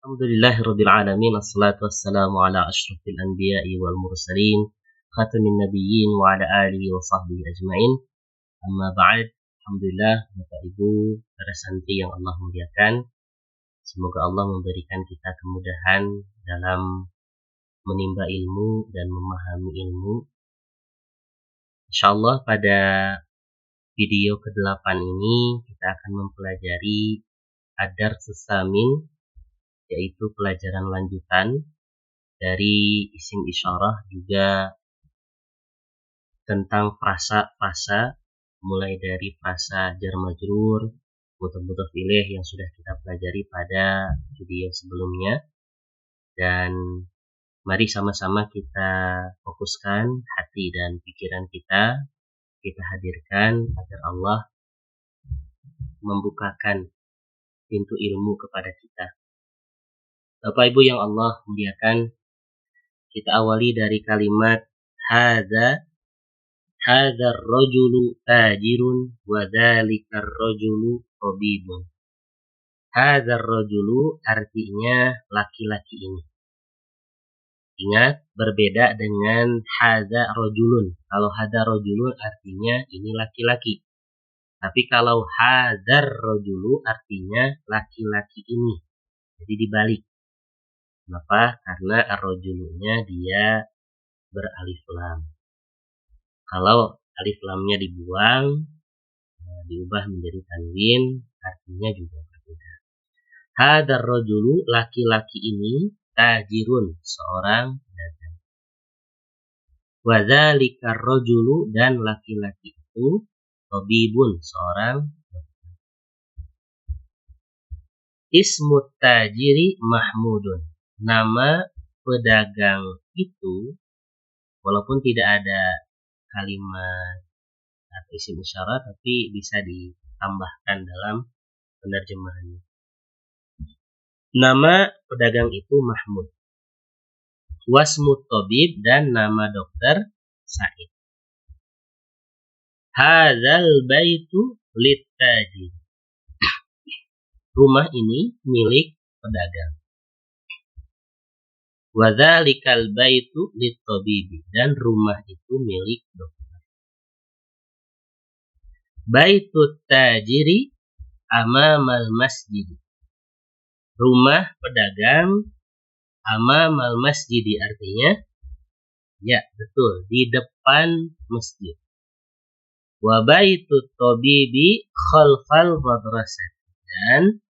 Alhamdulillahirabbil alamin, assalatu wassalamu ala asyrafil anbiya'i wal mursalin, khatamin nabiyyin wa ala alihi wa sahbihi ajmain. Amma ba'd. Alhamdulillah, Bapak Ibu, para santri yang Allah muliakan, semoga Allah memberikan kita kemudahan dalam menimba ilmu dan memahami ilmu. Insyaallah pada video ke-8 ini kita akan mempelajari ad-darsus tsamin, yaitu pelajaran lanjutan dari isim isyarah, juga tentang frasa-frasa, mulai dari frasa jar majrur, mudhof ilaih yang sudah kita pelajari pada video sebelumnya. Dan mari sama-sama kita fokuskan hati dan pikiran kita hadirkan agar Allah membukakan pintu ilmu kepada kita. Bapak Ibu yang Allah muliakan, kita awali dari kalimat hadza ar-rajulu tajirun wa dzalika ar-rajulu tabibun. Hadza ar-rajulu artinya laki-laki ini. Ingat, berbeda dengan hadza rajulun. Kalau hadza rajulun artinya ini laki-laki. Tapi kalau hadzar rajulu artinya laki-laki ini. Jadi dibalik. Kenapa? Karena ar-rajulunya dia beralif lam. Kalau alif lamnya dibuang, diubah menjadi tanwin, artinya juga berbeda. Hadzal rajulu, laki-laki ini, tajirun, seorang pedagang. Wa dzalika ar-rajulu, dan laki-laki itu tabibun, seorang dokter. Ismut tajiri Mahmudun. Nama pedagang itu, walaupun tidak ada kalimat atau isim isyarah, tapi bisa ditambahkan dalam penerjemahannya. Nama pedagang itu Mahmud. Wasmut tabib, dan nama dokter Said. Hadzal baitu lit-tajir. Rumah ini milik pedagang. Wa dzalikal baitu lit-tabibi, dan rumah itu milik dokter. Baitut tajiri amamal masjid. Rumah pedagang amamal masjid artinya, ya betul, di depan masjid. Wa baitut tabibi khalfal madrasah, dan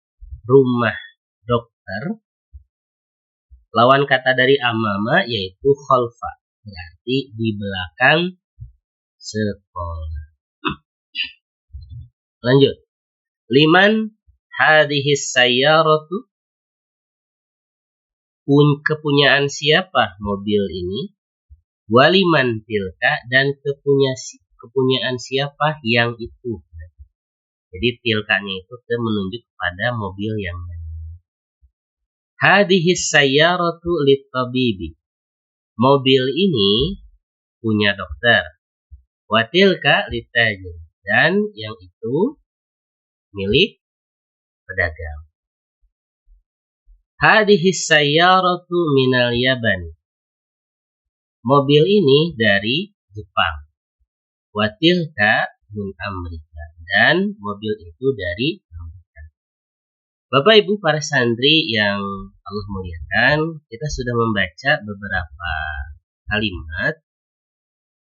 rumah dokter, lawan kata dari amama yaitu khalfa, berarti di belakang sekolah. Lanjut. Liman hadhis sayyaratu, kepunyaan siapa mobil ini? Waliman tilka, dan kepunyaan siapa yang itu. Jadi tilkanya itu menunjuk kepada mobil yang lain. Hadhis sayyaratu lit-tabibi. Mobil ini punya dokter. Wa tilka lit-tajir, dan yang itu milik pedagang. Hadhis sayyaratu minal Yaban. Mobil ini dari Jepang. Wa tilka min Amerika, dan mobil itu dari Amerika. Bapak Ibu para santri yang Allah muliakan, kita sudah membaca beberapa kalimat.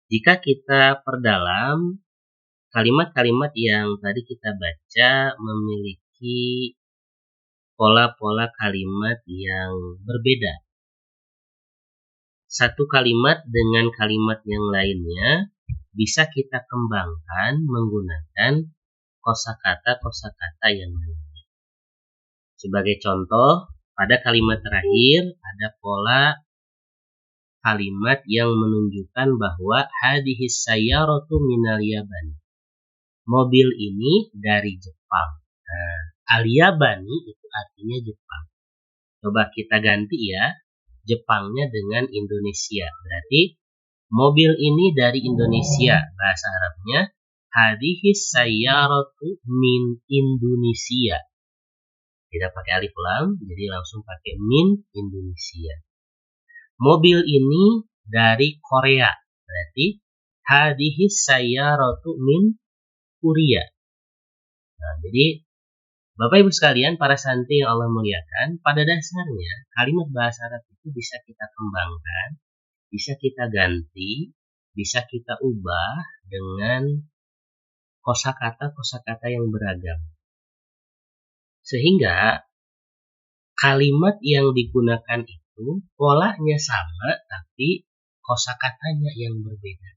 Jika kita perdalam, kalimat-kalimat yang tadi kita baca memiliki pola-pola kalimat yang berbeda. Satu kalimat dengan kalimat yang lainnya bisa kita kembangkan menggunakan kosakata yang lainnya. Sebagai contoh, pada kalimat terakhir ada pola kalimat yang menunjukkan bahwa hadhis sayyaratu minal Yaban. Mobil ini dari Jepang. Nah, al-Yabani itu artinya Jepang. Coba kita ganti ya, Jepangnya dengan Indonesia. Berarti mobil ini dari Indonesia. Bahasa Arabnya hadhis sayyaratu min Indonesia. Tidak pakai alif lam, jadi langsung pakai min Indonesia. Mobil ini dari Korea, berarti hadhihi sayyaratu min Korea. Nah, jadi Bapak Ibu sekalian, para santri yang Allah muliakan, pada dasarnya kalimat bahasa Arab itu bisa kita kembangkan, bisa kita ganti, bisa kita ubah dengan kosakata yang beragam. Sehingga kalimat yang digunakan itu polanya sama, tapi kosakatanya yang berbeda.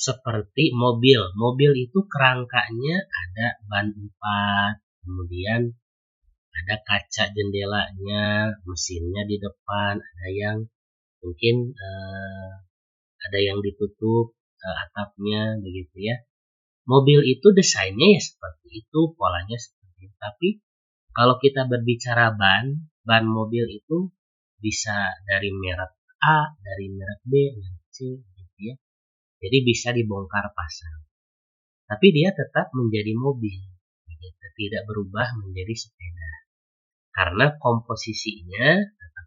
Seperti mobil. Mobil itu kerangkanya ada ban 4, kemudian ada kaca jendelanya, mesinnya di depan, ada yang mungkin ada yang ditutup atapnya, begitu ya. Mobil itu desainnya ya seperti itu, polanya seperti itu. Tapi kalau kita berbicara ban mobil itu bisa dari merek A, dari merek B, merek C, gitu ya. Jadi bisa dibongkar pasang. Tapi dia tetap menjadi mobil, gitu. Tidak berubah menjadi sepeda. Karena komposisinya tetap.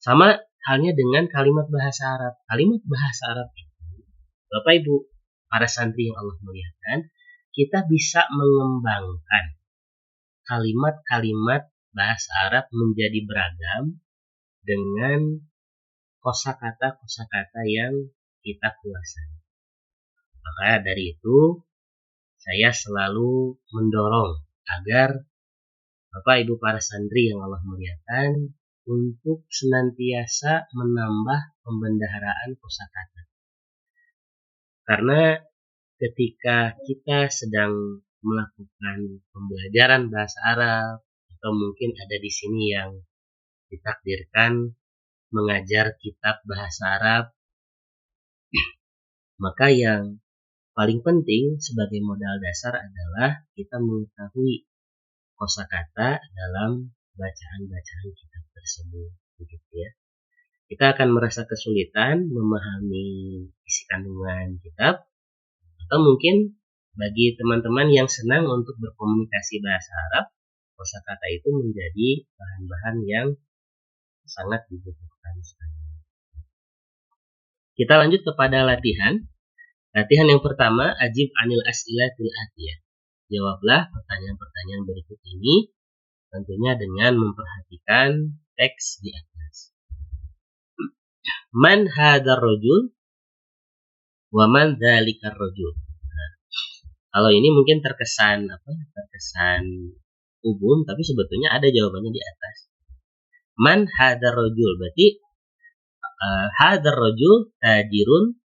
Sama halnya dengan kalimat bahasa Arab. Kalimat bahasa Arab itu, Bapak Ibu, para santri yang Allah muliakan, kita bisa mengembangkan kalimat-kalimat bahasa Arab menjadi beragam dengan kosakata yang kita kuasai. Maka dari itu, saya selalu mendorong agar Bapak Ibu para santri yang Allah muliakan untuk senantiasa menambah pembendaharaan kosakata. Karena ketika kita sedang melakukan pembelajaran bahasa Arab, atau mungkin ada di sini yang ditakdirkan mengajar kitab bahasa Arab, maka yang paling penting sebagai modal dasar adalah kita mengetahui kosakata dalam bacaan-bacaan kitab tersebut, begitu ya. Kita akan merasa kesulitan memahami isi kandungan kitab, atau mungkin bagi teman-teman yang senang untuk berkomunikasi bahasa Arab, kosakata itu menjadi bahan-bahan yang sangat dibutuhkan sekali. Kita lanjut kepada latihan. Latihan yang pertama, ajib anil as'ilatil atiyah. Jawablah pertanyaan-pertanyaan berikut ini, tentunya dengan memperhatikan teks di atas. Man hadar rajul wa man dzalikar rajul. Nah, kalau ini mungkin terkesan umum, tapi sebetulnya ada jawabannya di atas. Man hadar rajul, berarti hadar rajul tajirun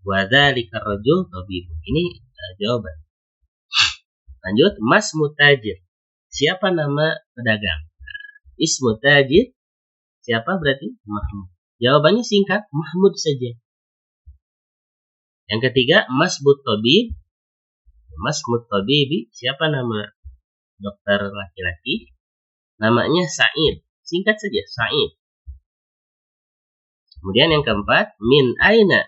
wa dzalikar rajul tabibun. Ini jawaban. Lanjut, mas mutajir. Siapa nama pedagang? Ismu tajir. Siapa berarti? Mahmud. Jawabannya singkat, Mahmud saja. Yang ketiga, masbut tabib. Masbut tabibi. Siapa nama dokter laki-laki? Namanya Sa'id. Singkat saja, Sa'id. Kemudian yang keempat, min aina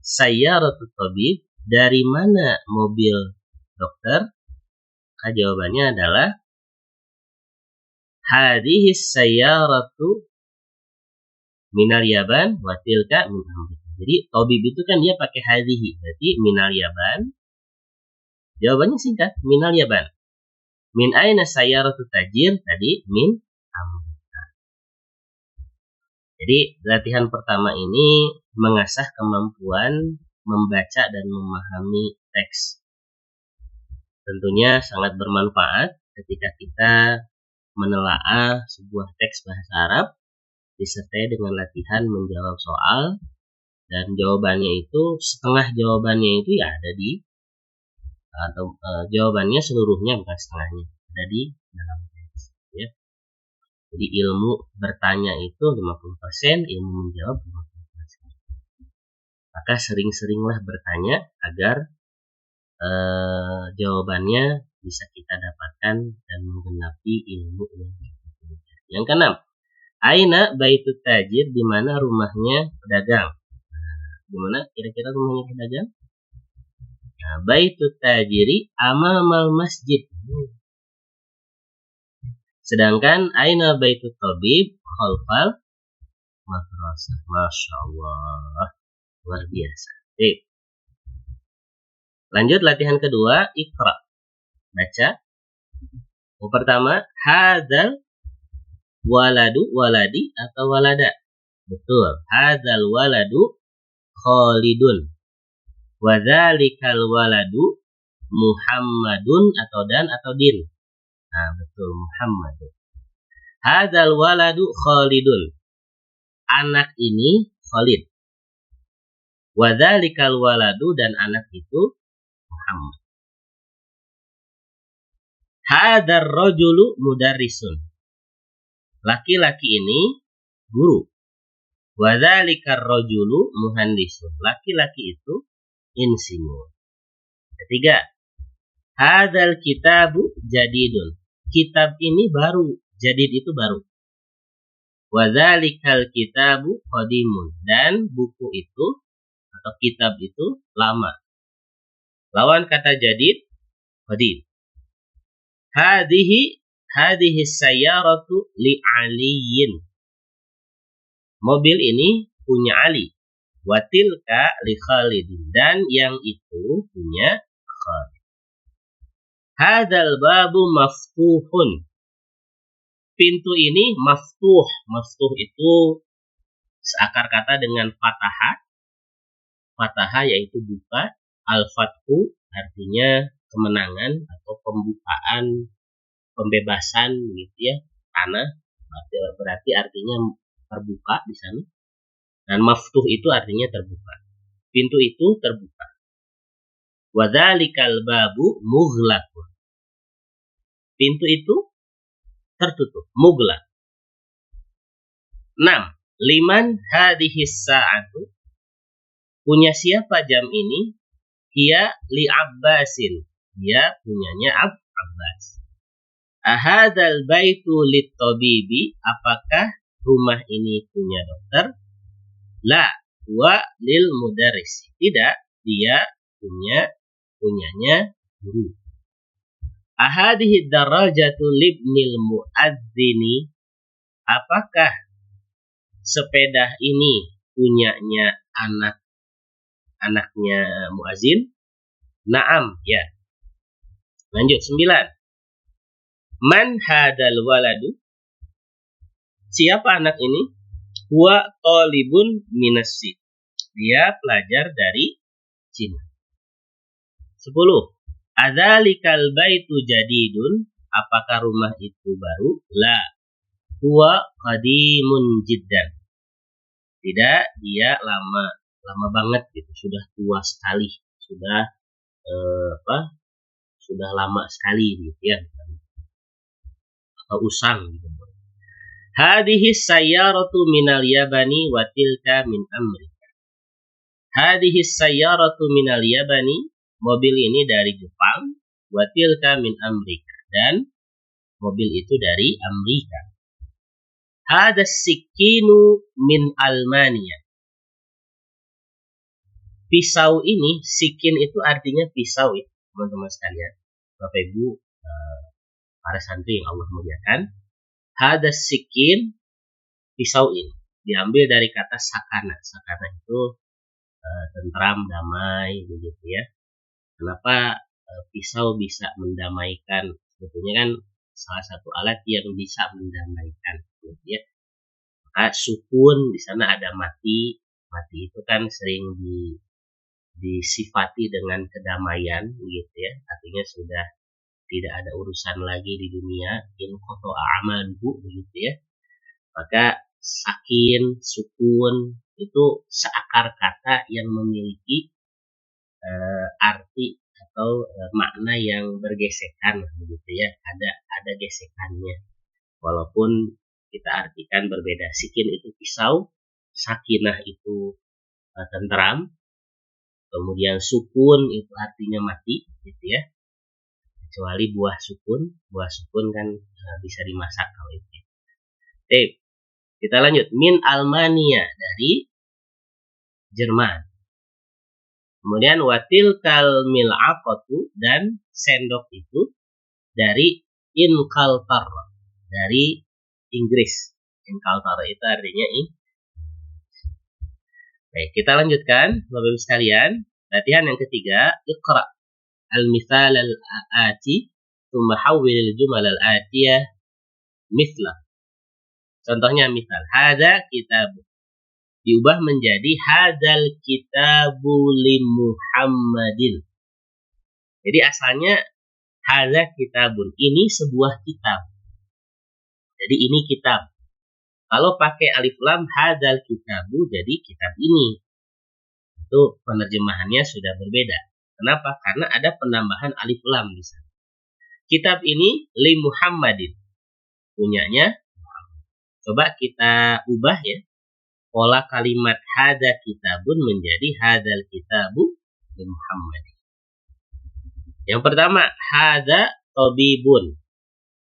sayyaratut tabib. Dari mana mobil dokter? Jawabannya adalah hadhihi sayyaratu minal Yaban wa tilka min Amerika. Jadi tabib itu kan dia pakai hadhihi, berarti minal Yaban. Jawabannya singkat, minal Yaban. Min aina sayyaratu tajir? Tadi min Amerika. Jadi latihan pertama ini mengasah kemampuan membaca dan memahami teks. Tentunya sangat bermanfaat ketika kita menelaah sebuah teks bahasa Arab disertai dengan latihan menjawab soal, dan jawabannya itu setengah jawabannya itu ya ada di jawabannya seluruhnya bukan setengahnya ada di dalam teks ya. Jadi ilmu bertanya itu 50%, ilmu menjawab 50%. Maka sering-seringlah bertanya agar jawabannya bisa kita dapatkan dan menggenapi ilmu yang kita punya. Yang keenam, aina baitut tajir, di mana rumahnya pedagang. Di mana kira-kira rumahnya pedagang? Baitut tajiri amamal masjid. Sedangkan aina baitut tabib khalfal madrasah. Masya Allah, luar biasa. Lanjut latihan kedua, Iqra. Baca. Yang pertama, hadzal waladu, waladi atau walada. Betul. Hadzal waladu Khalidun. Wadzalikal waladu Muhammadun atau dan atau din. Nah, betul, Muhammadun. Hadzal waladu Khalidun. Anak ini Khalid. Wadzalikal waladu dan anak itu Muhammad. Hadzal rajulu mudarrisun. Laki-laki ini guru. Wadzalikar rajulu muhandisun. Laki-laki itu insinyur. Ketiga, hadzal kitabu jadidun. Kitab ini baru. Jadid itu baru. Wadzalikal kitabu qadimun. Dan buku itu atau kitab itu lama. Lawan kata jadid, qadim. Hadhihi sayyaratu li aliyin. Mobil ini punya Ali. Watilka li Khalid. Dan yang itu punya Khalid. Hadzal babu maftuhun. Pintu ini maftuh. Maftuh itu seakar kata dengan fatahah. Fatahah yaitu buka. Al-fathu artinya kemenangan atau pembukaan, pembebasan gitu ya. Tanah berarti artinya terbuka di sana. Dan maftuh itu artinya terbuka. Pintu itu terbuka. Wadzalikal babu mughlaqun. Pintu itu tertutup, mughlaq. 6. Liman hadhis sa'atu. Punya siapa jam ini? Hiya li Abbasin. Dia punyanya Abbas. Ahadzal baitu lit tabibi. Apakah rumah ini punya dokter? La wa lil mudarris. Tidak, dia punyanya guru. Ahadhihi darajatu libnil muadzini. Apakah sepeda ini punyanya anaknya muazin? Naam, ya. Lanjut 9. Man hadal waladu. Siapa anak ini? Huwa talibun minassi. Dia pelajar dari Cina. 10. Adzalikal baitu jadidun. Apakah rumah itu baru? La. Huwa qadimun jiddan. Tidak, dia lama banget gitu, sudah tua sekali, sudah sudah lama sekali gitu ya, atau usang gitu. Hadhihi sayyaratu minal yabani wa tilka min Amerika. Hadhihi sayyaratu minal yabani, mobil ini dari Jepang, wa tilka min Amerika, dan mobil itu dari Amerika. Hadas sikinu min Almania. Pisau ini, sikin itu artinya pisau ya, teman-teman sekalian. Bapak Ibu, para santri yang Allah muliakan. Hadas sikin, pisau ini diambil dari kata sakana. Sakana itu tentram, damai, begitu ya. Kenapa pisau bisa mendamaikan? Sebetulnya kan salah satu alat yang bisa mendamaikan, gitu ya. Maka sukun di sana ada mati. Mati itu kan sering disifati dengan kedamaian, gitu ya. Artinya sudah tidak ada urusan lagi di dunia, in qata a'maluhu, begitu ya. Maka sakin, sukun itu seakar kata yang memiliki arti atau makna yang bergesekan, begitu ya. Ada gesekannya, walaupun kita artikan berbeda. Sikin itu pisau, sakinah itu tentram, kemudian sukun itu artinya mati, gitu ya. Kecuali buah sukun kan bisa dimasak kalau itu. Oke, kita lanjut. Min Almania, dari Jerman. Kemudian watilkal mil'aqatu, dan sendok itu dari inkaltar, dari Inggris. Inkaltar itu artinya Baik, kita lanjutkan Bapak Ibu sekalian. Latihan yang ketiga, Iqra al-mithal al-ati thumma hawwil al-jumal al-atiyah mithla. Contohnya misal hadza kitab, diubah menjadi hadzal kitabu li Muhammadin. Jadi asalnya hadza kitabun, ini sebuah kitab. Jadi ini kitab. Kalau pakai alif lam hadzal kitabu, jadi kitab ini. Itu penerjemahannya sudah berbeda. Kenapa? Karena ada penambahan alif lam di sana. Kitab ini li Muhammadin, punyanya Muhammad. Coba kita ubah ya. Pola kalimat hadza kitabun menjadi hadzal kitabu li Muhammadin. Yang pertama, hadza tabibun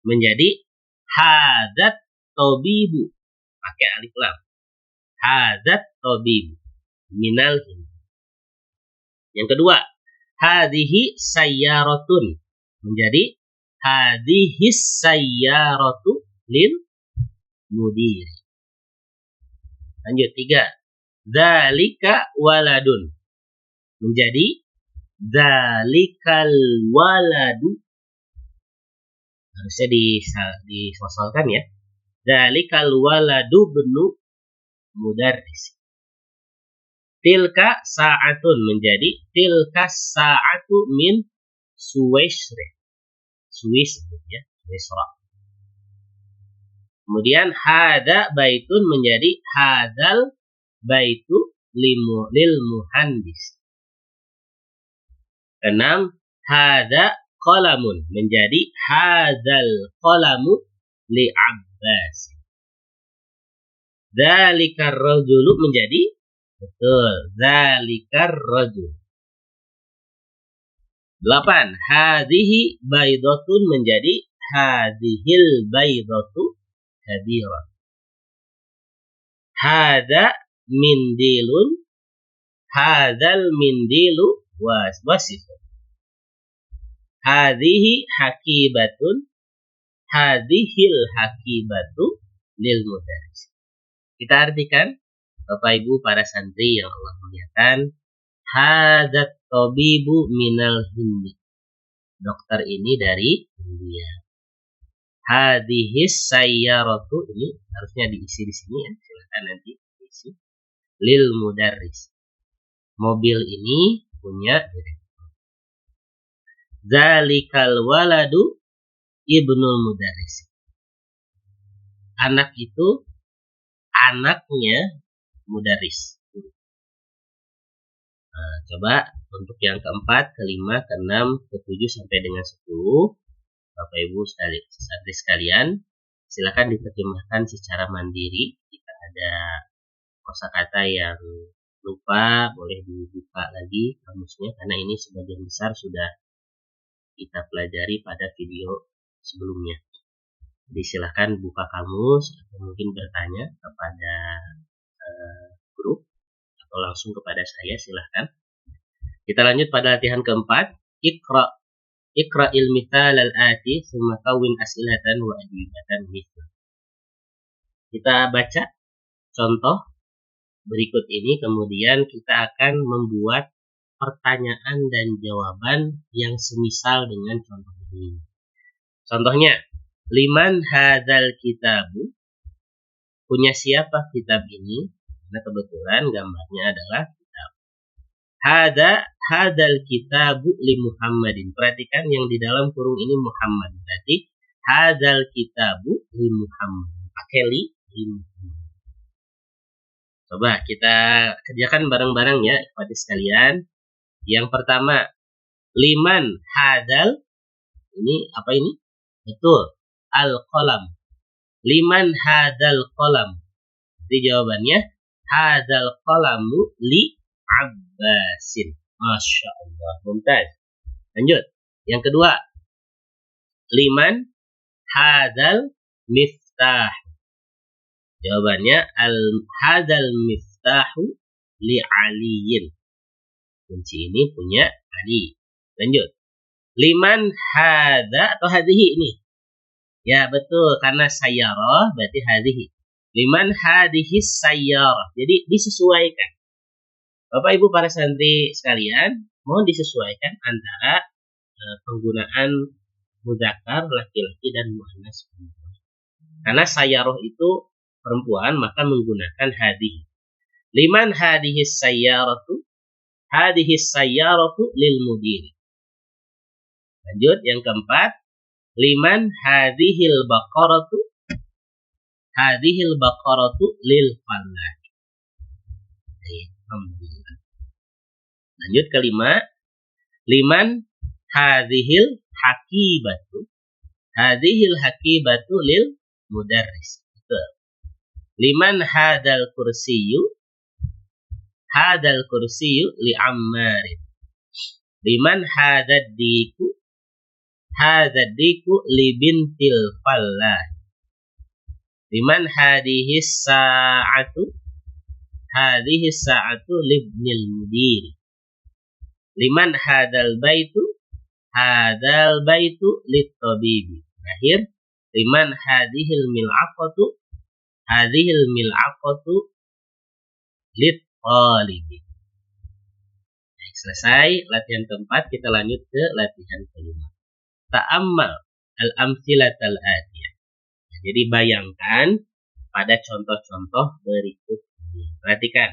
menjadi hadzat tabibu, pakai alif lam. Hadzat tabibu minal Hind. Yang kedua, hadhihi sayyaratun menjadi hadhihi sayyaratu lil mudir. Lanjut, 3. Dzalika waladun menjadi dzalikal waladu. Harusnya disosalkan ya. Dzalikal waladu bnu mudarris. Tilka sa'atun menjadi tilka sa'atu min Suwaisra. Ya, Suwaisra. Kemudian hada baitun menjadi hadal baitu lil muhandis. 6. Hada qalamun menjadi hadal qalamu li Abbas. Dzalikar rajulu menjadi betul, dzalikar rajul. 8. Hadhihi baidatun menjadi hadhil baidatu kabira. Hada mindilun, hadzal mindilu wasifun. Hadhihi hakibatun, hadhil hakibatu lil mudarris. Kita artikan Bapak Ibu para santri yang Allah muliakan. Hadzat tabibu minal Hindi. Dokter ini dari India. Hadhis sayyaratu, ini harusnya diisi di sini ya. Silakan nanti diisi. Lil mudarris. Mobil ini punya direktur. Dzalikal waladu ibnul mudarris. Anak itu anaknya mudarris. Nah, coba untuk yang keempat, kelima, keenam, ketujuh sampai dengan 10, Bapak Ibu santri sekalian, silakan diterjemahkan secara mandiri. Jika ada kosakata yang lupa, boleh dibuka lagi kamusnya, karena ini sebagian besar sudah kita pelajari pada video sebelumnya. Jadi silakan buka kamus atau mungkin bertanya kepada grup atau langsung kepada saya, silahkan. Kita lanjut pada latihan keempat. Iqra il-mithal al-ati thumma kawwin as'ilatan wa ajwibatan mithla. Kita baca contoh berikut ini, kemudian kita akan membuat pertanyaan dan jawaban yang semisal dengan contoh ini. Contohnya, liman hadzal kitabu, punya siapa kitab ini? Nah, kebetulan gambarnya adalah kitab. Hadzal kitabu li Muhammadin. Perhatikan yang di dalam kurung ini Muhammad. Berarti hadzal kitabu li Muhammad. Pakai li Muhammad. Coba kita kerjakan bareng-bareng ya, kepada sekalian. Yang pertama, liman hadzal, ini apa ini? Betul, al-qalam. Liman hadzal qalam. Jadi jawabannya hadzal qalamu li Abbasin. Masya Allah, mumtaz. Lanjut. Yang kedua, liman hadzal miftah. Jawabannya hadzal miftahu li Aliyin. kunci ini punya Ali. Lanjut. Liman hadza atau hadhihi ini? Ya betul, karena sayyarah berarti hadhihi. Liman hadhihi sayyarah. Jadi disesuaikan. Bapak Ibu para santri sekalian, mohon disesuaikan antara penggunaan mudzakkar laki-laki dan muannas perempuan. Karena sayyarah itu perempuan, maka menggunakan hadhihi. Liman hadhihi sayyaratu? Hadhihi sayyaratu lil mudiri. Lanjut yang keempat, liman hadhil baqaratu? Hadhil baqaratu lil fallah. Alhamdulillah. Lanjut kelima, liman hadhil hakibatu? Hadhil hakibatu lil mudarris. Betul. Liman hadal kursiyu? Hadal kursiyu li ammarin. Liman hadad diku? Hadad diku li bintil fallah. Liman hadhihi sa'atu? Hadhihi sa'atu libnil mudiri. Liman hadal baitu? Hadal baitu lit tabibi. Akhir, liman hadhil mil'aqatu? Hadhil mil'aqatu lit talibi. Selesai latihan keempat, kita lanjut ke latihan kelima. Ta'ammal al-amthilatal atiyah. Jadi bayangkan pada contoh-contoh berikut ini. Perhatikan.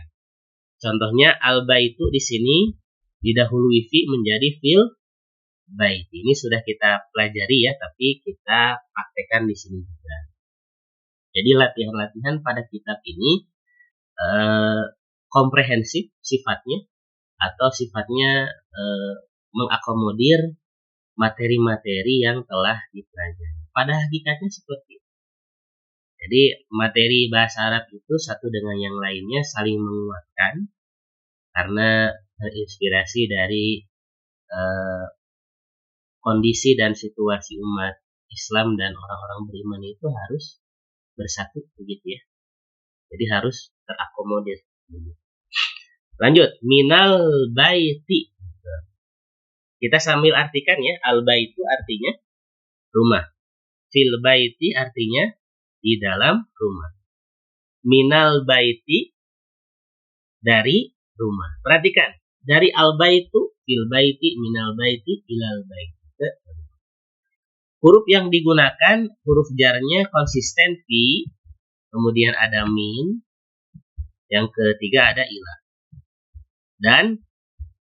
Contohnya al-baitu di sini didahului fi menjadi fil bait. Ini sudah kita pelajari ya, tapi kita praktekkan di sini juga. Jadi latihan-latihan pada kitab ini komprehensif sifatnya, atau sifatnya mengakomodir materi-materi yang telah dipelajari. Pada hakikatnya seperti itu. Jadi materi bahasa Arab itu satu dengan yang lainnya saling menguatkan karena terinspirasi dari kondisi dan situasi umat Islam dan orang-orang beriman itu harus bersatu begitu ya. Jadi harus terakomodir. Lanjut, minal baiti. Kita sambil artikan ya, al baitu artinya rumah. Fil baiti artinya di dalam rumah. Minal baiti dari rumah. Perhatikan, dari al baitu, fil baiti, minal baiti, ilal baiti. Huruf yang digunakan, huruf jarnya konsisten fi, kemudian ada min, yang ketiga ada ila. Dan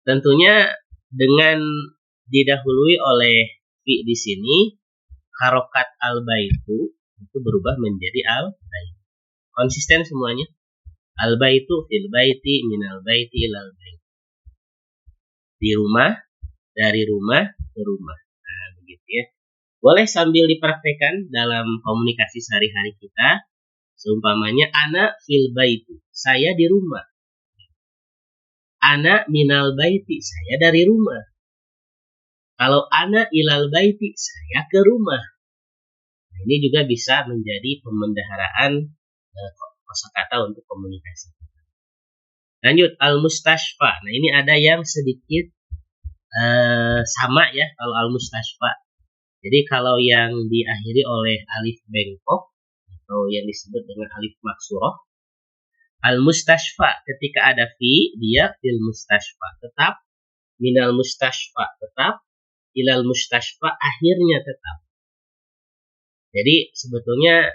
tentunya dengan didahului oleh fi di sini, harokat al-baitu itu berubah menjadi al-bait. Konsisten semuanya. Al-baitu fil baiti, minal baiti, ilal bait. Di rumah, dari rumah ke rumah. Nah, begitu ya. Boleh sambil dipraktekkan dalam komunikasi sehari-hari kita. Seumpamanya ana fil baiti, saya di rumah. Ana minal baiti, saya dari rumah. Kalau ana ilal baiti, saya ke rumah. Nah, ini juga bisa menjadi pemendaharaan kosakata untuk komunikasi. Lanjut, al-mustashfa. Nah, ini ada yang sedikit sama ya kalau al-mustashfa. Jadi kalau yang diakhiri oleh alif bengkok atau yang disebut dengan alif maksurah, al-mustashfa ketika ada fi, dia fil mustashfa tetap, minal mustashfa tetap, ilal mustashfa akhirnya tetap. Jadi sebetulnya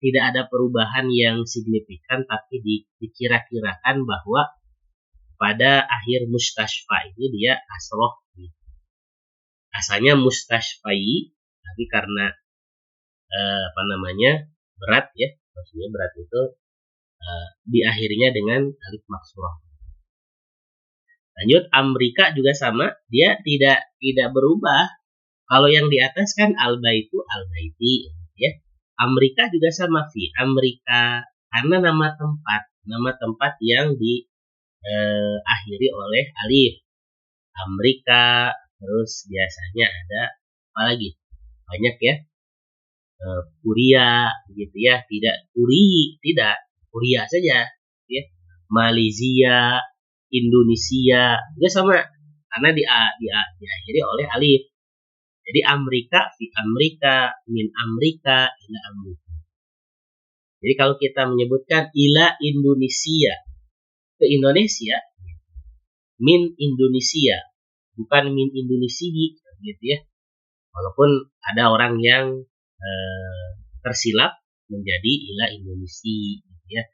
tidak ada perubahan yang signifikan, tapi dikira-kirakan bahwa pada akhir mustashfa itu dia asroh. Asalnya mustashfai, tapi karena berat ya, maksudnya berat itu diakhirinya dengan alif maksurah. Lanjut, Amrika juga sama, dia tidak berubah. Kalau yang di atas kan al-baitu, al-baiti ya. Amrika juga sama fi, Amrika, karena nama tempat yang diakhiri oleh alif. Amrika, terus biasanya ada apa lagi? Banyak ya. Kuria gitu ya, tidak Kuria saja ya. Malaysia, Indonesia juga sama, karena diakhiri oleh alif. Jadi Amerika, fi Amerika, min Amerika, ila Amerika. Jadi kalau kita menyebutkan ila Indonesia, ke Indonesia, min Indonesia, bukan min Indonesia, gitu ya. Walaupun ada orang yang tersilap menjadi ila Indonesia, gitu ya.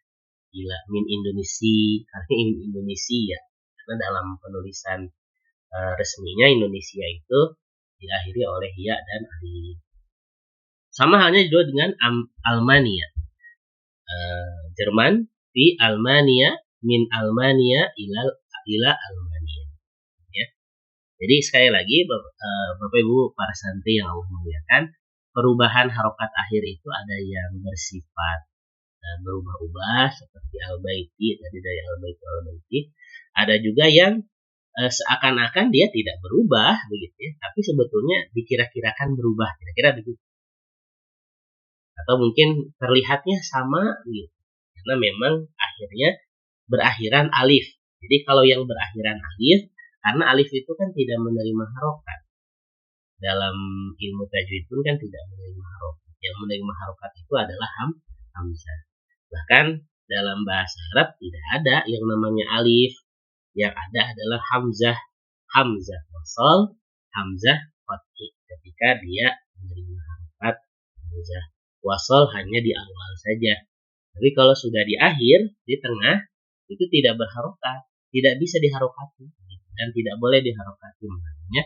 Ila min Indonesia, artinya min Indonesia. Karena dalam penulisan resminya Indonesia itu diakhiri oleh ya dan alif. Sama halnya juga dengan Almania. Jerman, fi Almania, min Almania ila Almania. Ya. Jadi sekali lagi Bapak Ibu para santri yang Allah muliakan, perubahan harokat akhir itu ada yang bersifat berubah-ubah seperti al-baiti, tadi dari al-baiti al-baiti. Ada juga yang seakan-akan dia tidak berubah begitu ya, tapi sebetulnya dikira-kirakan berubah, kira-kira begitu. Atau mungkin terlihatnya sama gitu. Karena memang akhirnya berakhiran alif. Jadi kalau yang berakhiran alif, karena alif itu kan tidak menerima harokat. Dalam ilmu tajwid pun kan tidak menerima harokat. Yang menerima harokat itu adalah hamzah. Bahkan dalam bahasa Arab tidak ada yang namanya alif. Yang ada adalah hamzah wasal, hamzah fathih ketika dia menerima harokat hamzah. Wasal hanya di awal saja. Tapi kalau sudah di akhir, di tengah, itu tidak berharokat, tidak bisa diharokati dan tidak boleh diharokati, makanya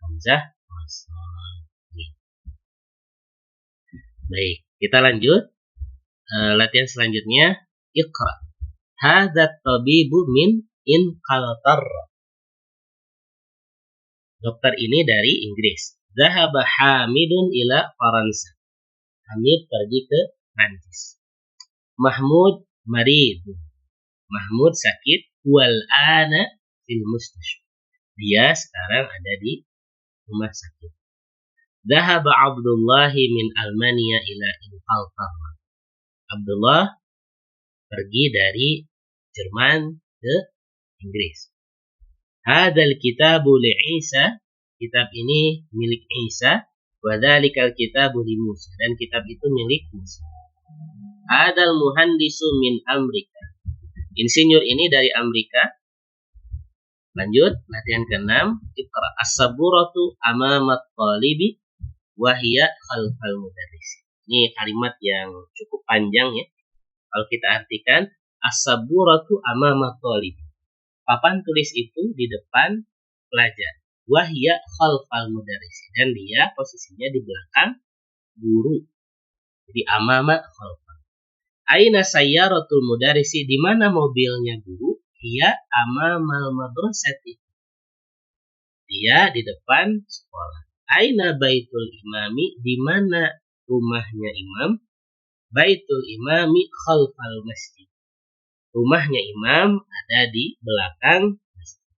hamzah wasal. Baik, kita lanjut. Latihan selanjutnya, Iqra. Hadzat tabibu min Inqaltar. Dokter ini dari Inggris. Zahaba Hamidun ila Faransa. Hamid pergi ke Prancis. Mahmud marid. Mahmud sakit. Wal ana fil mustashfa. Dia sekarang ada di rumah sakit. Zahaba Abdullah min Almania ila Inqaltar. Abdullah pergi dari Jerman ke Inggris. Hadzal kitabu li Isa, kitab ini milik Isa, wa dzalikal kitabu li Musa, dan kitab itu milik Musa. Hadzal muhandisu min Amerika. Insinyur ini dari Amerika. Lanjut, latihan ke-6. Iqra as-saburatu amamat talibi wa hiya khalfal mudarris. Ini kalimat yang cukup panjang ya. Kalau kita artikan as-saburatu amamat talibi. Papan tulis itu di depan pelajar. Wahya khalfal mudarris, dan dia posisinya di belakang guru. Jadi amama khalfal. Aina sayyaratul mudarrisi, di mana mobilnya guru? Dia amamal madrasati. Dia di depan sekolah. Aina baitul imami, di mana rumahnya imam? Baitul imami khalfal masjid. Rumahnya imam ada di belakang masjid.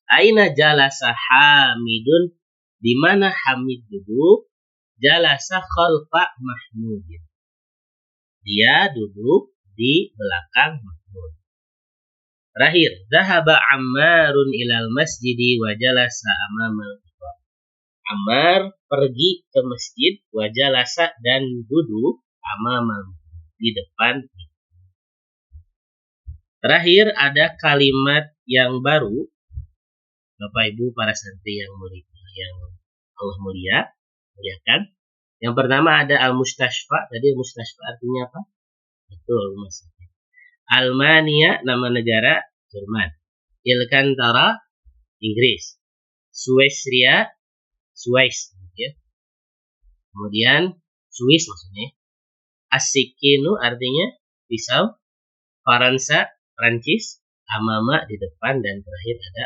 Aina jalasa Hamidun, di mana Hamid duduk? Jalasa khalfa Mahmudin. Dia duduk di belakang Mahmud. Terakhir, zahaba Ammarun ilal masjidi wa jalasa amamal qiblah. Ammar pergi ke masjid, wa jalasa, dan duduk amamal, di depan. Terakhir ada kalimat yang baru, Bapak Ibu para santri yang mulia, yang Allah muliakan. Yang pertama ada al-mustashfa. Tadi mustashfa artinya apa? Itu rumah sakit. Almania nama negara Jerman. Ilkantara Inggris. Suesria Swiss ya. Kemudian Swiss maksudnya. Asikinu artinya pisau. Faransa Prancis, amama di depan, dan terakhir ada.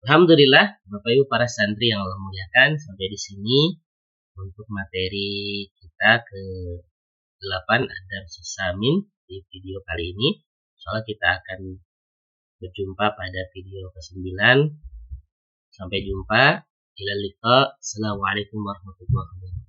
Alhamdulillah, Bapak Ibu para santri yang Allah muliakan, sampai di sini untuk materi kita ke-8 ad-darsus tsamin di video kali ini. Insyaallah kita akan berjumpa pada video ke-9. Sampai jumpa. Ilal liqa. Assalamualaikum warahmatullahi wabarakatuh.